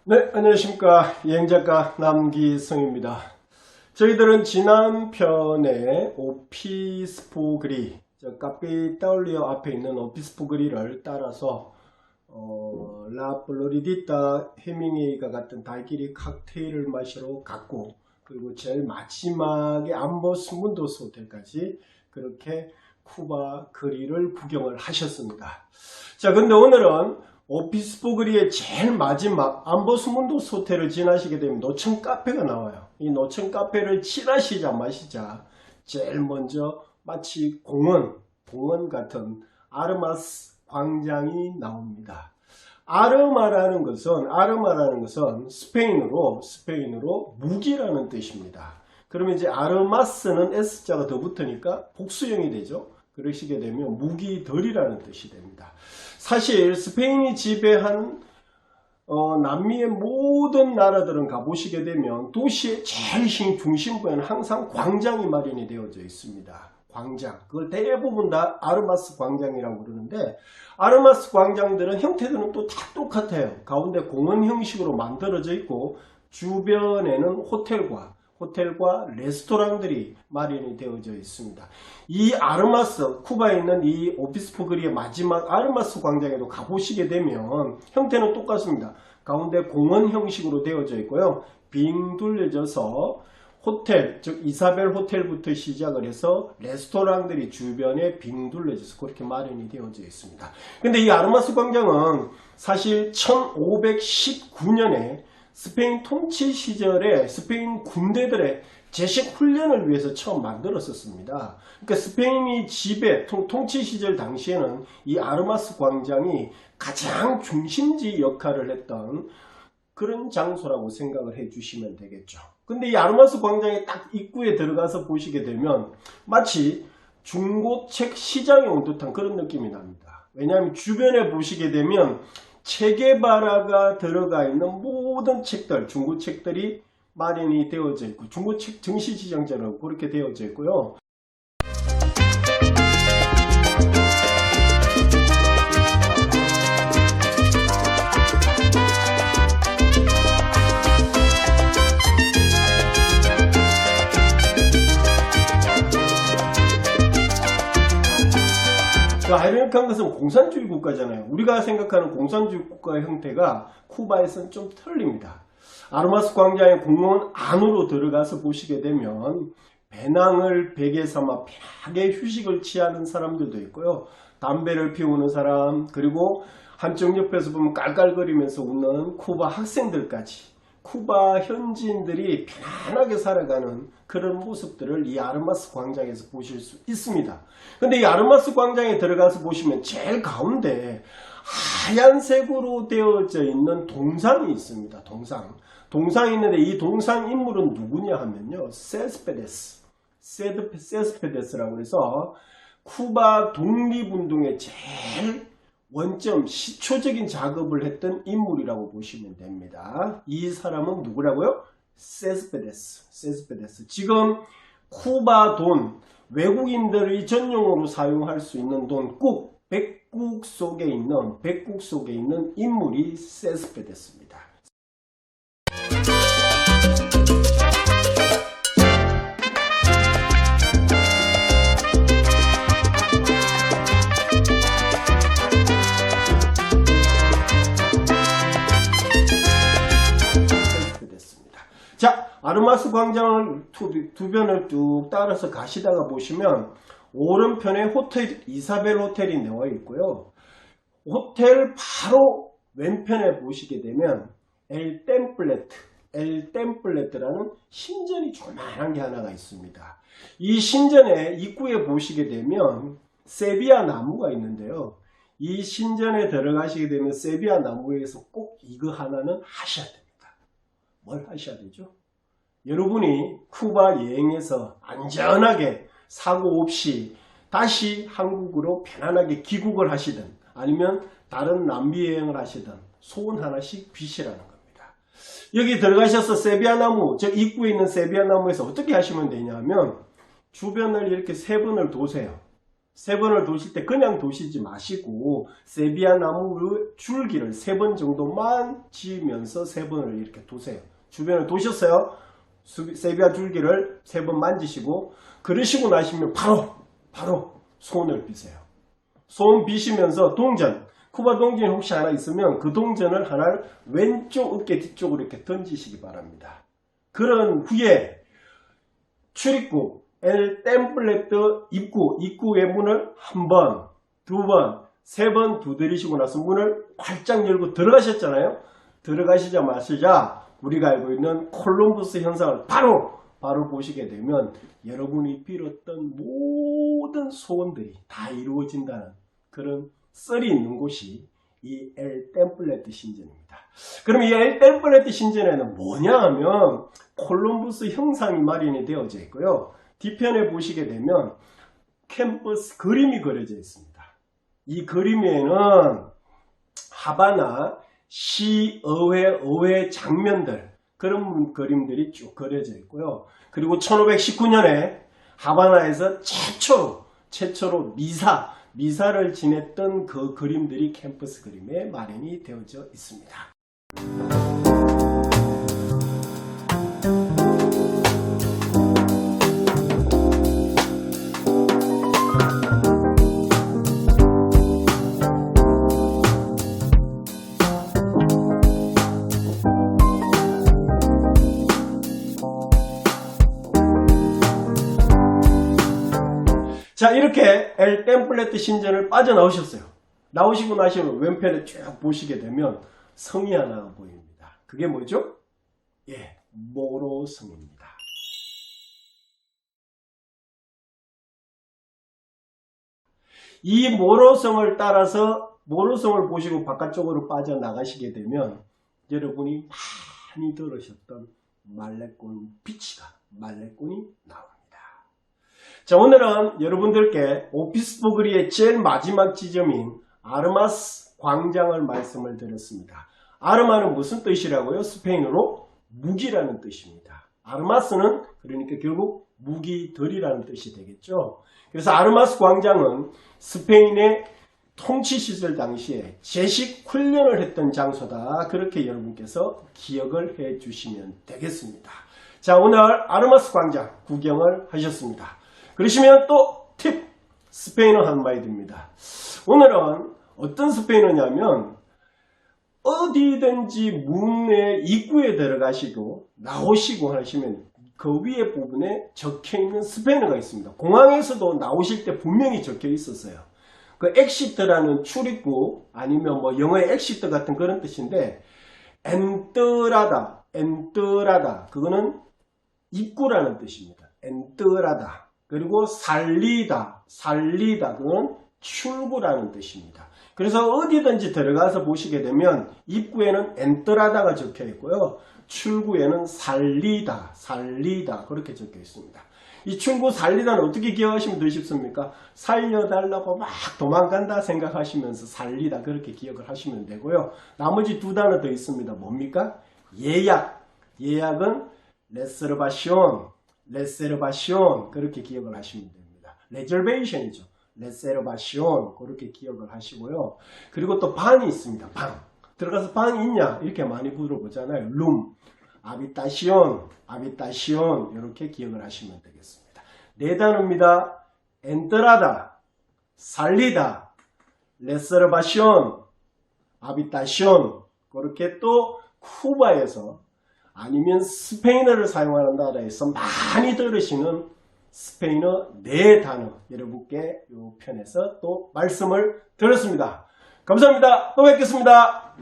네, 안녕하십니까. 여행작가 남기성입니다. 저희들은 지난 편에 오피스포그리, 카페 타울리오 앞에 있는 오피스포그리를 따라서 라 플로리디타 헤밍웨이가 같은 달끼리 칵테일을 마시러 갔고, 그리고 제일 마지막에 암버스 문도스 호텔까지 그렇게 쿠바 거리를 구경을 하셨습니다. 자, 근데 오늘은 오피스포그리의 제일 마지막 암버스 문도스 호텔을 지나시게 되면 노천 카페가 나와요. 이 노천 카페를 지나시자마시자 제일 먼저 마치 공원 같은 아르마스 광장이 나옵니다. 아르마라는 것은 스페인어로 무기라는 뜻입니다. 그러면 이제 아르마스는 S자가 더 붙으니까 복수형이 되죠. 그러시게 되면 무기들이라는 뜻이 됩니다. 사실 스페인이 지배한 남미의 모든 나라들은 가보시게 되면 도시의 제일 중심부에는 항상 광장이 마련이 되어져 있습니다. 광장. 그걸 대부분 다 아르마스 광장이라고 그러는데, 아르마스 광장들은 형태들은 또 다 똑같아요. 가운데 공원 형식으로 만들어져 있고 주변에는 호텔과 레스토랑들이 마련이 되어져 있습니다. 이 아르마스, 쿠바에 있는 이 오피스포그리의 마지막 아르마스 광장에도 가보시게 되면 형태는 똑같습니다. 가운데 공원 형식으로 되어져 있고요. 빙 둘려져서 호텔, 즉 이사벨 호텔부터 시작을 해서 레스토랑들이 주변에 빙 둘러져서 그렇게 마련이 되어져 있습니다. 근데 이 아르마스 광장은 사실 1519년에 스페인 통치 시절에 스페인 군대들의 제식 훈련을 위해서 처음 만들었었습니다. 그러니까 스페인이 통치 시절 당시에는 이 아르마스 광장이 가장 중심지 역할을 했던 그런 장소라고 생각을 해 주시면 되겠죠. 근데 이 아르마스 광장의 딱 입구에 들어가서 보시게 되면 마치 중고책 시장에 온 듯한 그런 느낌이 납니다. 왜냐하면 주변에 보시게 되면 체게바라가 들어가 있는 모든 책들, 중고책들이 마련이 되어져 있고, 중고책 전시시장처럼 그렇게 되어져 있고요. 아이러니한 것은 공산주의 국가잖아요. 우리가 생각하는 공산주의 국가의 형태가 쿠바에서는 좀 틀립니다. 아르마스 광장의 공원 안으로 들어가서 보시게 되면 배낭을 베개 삼아 편하게 휴식을 취하는 사람들도 있고요. 담배를 피우는 사람, 그리고 한쪽 옆에서 보면 깔깔거리면서 웃는 쿠바 학생들까지, 쿠바 현지인들이 편안하게 살아가는 그런 모습들을 이 아르마스 광장에서 보실 수 있습니다. 근데 이 아르마스 광장에 들어가서 보시면 제일 가운데 하얀색으로 되어져 있는 동상이 있습니다. 동상이 있는데 이 동상 인물은 누구냐 하면요, 세스페데스라고 해서 쿠바 독립운동의 제일 원점 시초적인 작업을 했던 인물이라고 보시면 됩니다. 이 사람은 누구라고요? 세스페데스. 지금 쿠바 돈, 외국인들이 전용으로 사용할 수 있는 돈, 꼭 백국 속에 있는 인물이 세스페데스입니다. 자, 아르마스 광장을 두 변을 쭉 따라서 가시다가 보시면 오른편에 호텔 이사벨 호텔이 나와 있고요. 호텔 바로 왼편에 보시게 되면 엘 템플레트라는 신전이 조그만한 게 하나가 있습니다. 이 신전의 입구에 보시게 되면 세비야 나무가 있는데요. 이 신전에 들어가시게 되면 세비야 나무에서 꼭 이거 하나는 하셔야 됩니다. 뭘 하셔야 되죠? 여러분이 쿠바 여행에서 안전하게 사고 없이 다시 한국으로 편안하게 귀국을 하시든 아니면 다른 남미 여행을 하시든 소원 하나씩 비시라는 겁니다. 여기 들어가셔서 세비야 나무, 즉 입구에 있는 세비야 나무에서 어떻게 하시면 되냐면 주변을 이렇게 세 번을 도세요. 3번을 도실 때 그냥 도시지 마시고 세비야 나무의 줄기를 3번 정도만 지으면서 3번을 이렇게 두세요. 주변을 도셨어요. 세비야 줄기를 3번 만지시고 그러시고 나시면 바로 손을 비세요. 손 비시면서 동전, 쿠바 동전이 혹시 하나 있으면 그 동전을 하나를 왼쪽 어깨 뒤쪽으로 이렇게 던지시기 바랍니다. 그런 후에 출입구 엘 템플레트 입구의 문을 한 번, 2번, 3번 두드리시고 나서 문을 활짝 열고 들어가셨잖아요. 들어가시자마자 우리가 알고 있는 콜럼버스 현상을 바로 보시게 되면 여러분이 빌었던 모든 소원들이 다 이루어진다는 그런 썰이 있는 곳이 이 엘 템플레트 신전입니다. 그럼 이 엘 템플레트 신전에는 뭐냐 하면 콜럼버스 형상이 마련이 되어져 있고요. 뒤편에 보시게 되면 캠퍼스 그림이 그려져 있습니다. 이 그림에는 하바나 시의회 장면들 그런 그림들이 쭉 그려져 있고요. 그리고 1519년에 하바나에서 최초로 미사를 지냈던 그 그림들이 캠퍼스 그림에 마련이 되어져 있습니다. 자, 이렇게 엘 템플레트 신전을 빠져나오셨어요. 나오시고 나시면 왼편에 쭉 보시게 되면 성이 하나가 보입니다. 그게 뭐죠? 예, 모로성입니다. 이 모로성을 따라서 모로성을 보시고 바깥쪽으로 빠져나가시게 되면 여러분이 많이 들으셨던 말레꾼 말레꾼이 나옵니다. 자, 오늘은 여러분들께 오피스포그리의 제일 마지막 지점인 아르마스 광장을 말씀을 드렸습니다. 아르마는 무슨 뜻이라고요? 스페인어로 무기라는 뜻입니다. 아르마스는 그러니까 결국 무기들이라는 뜻이 되겠죠. 그래서 아르마스 광장은 스페인의 통치 시절 당시에 제식 훈련을 했던 장소다. 그렇게 여러분께서 기억을 해 주시면 되겠습니다. 자, 오늘 아르마스 광장 구경을 하셨습니다. 그러시면 또 팁! 스페인어 한 마디 됩니다. 오늘은 어떤 스페인어냐면 어디든지 문의 입구에 들어가시고 나오시고 하시면 그 위에 부분에 적혀있는 스페인어가 있습니다. 공항에서도 나오실 때 분명히 적혀 있었어요. 그 엑시트라는 출입구 아니면 뭐 영어의 엑시트 같은 그런 뜻인데 엔트라다 그거는 입구라는 뜻입니다. 엔트라다. 그리고 살리다 그건 출구라는 뜻입니다. 그래서 어디든지 들어가서 보시게 되면 입구에는 엔트라다가 적혀 있고요. 출구에는 살리다 그렇게 적혀 있습니다. 이 출구 살리다는 어떻게 기억하시면 더 쉽습니까? 살려달라고 막 도망간다 생각하시면서 살리다 그렇게 기억을 하시면 되고요. 나머지 두 단어 더 있습니다. 뭡니까? 예약은 레세르바시온 그렇게 기억을 하시면 됩니다. 레저베이션이죠. 레세르바시온 그렇게 기억을 하시고요. 그리고 또 방이 있습니다. 방. 들어가서 방이 있냐? 이렇게 많이 물어보잖아요. 룸, 아비타시온 이렇게 기억을 하시면 되겠습니다. 네 단어입니다. 엔트라다, 살리다, 레세르바시온, 아비타시온 그렇게 또 쿠바에서 아니면 스페인어를 사용하는 나라에서 많이 들으시는 스페인어 네 단어 여러분께 이 편에서 또 말씀을 드렸습니다. 감사합니다. 또 뵙겠습니다.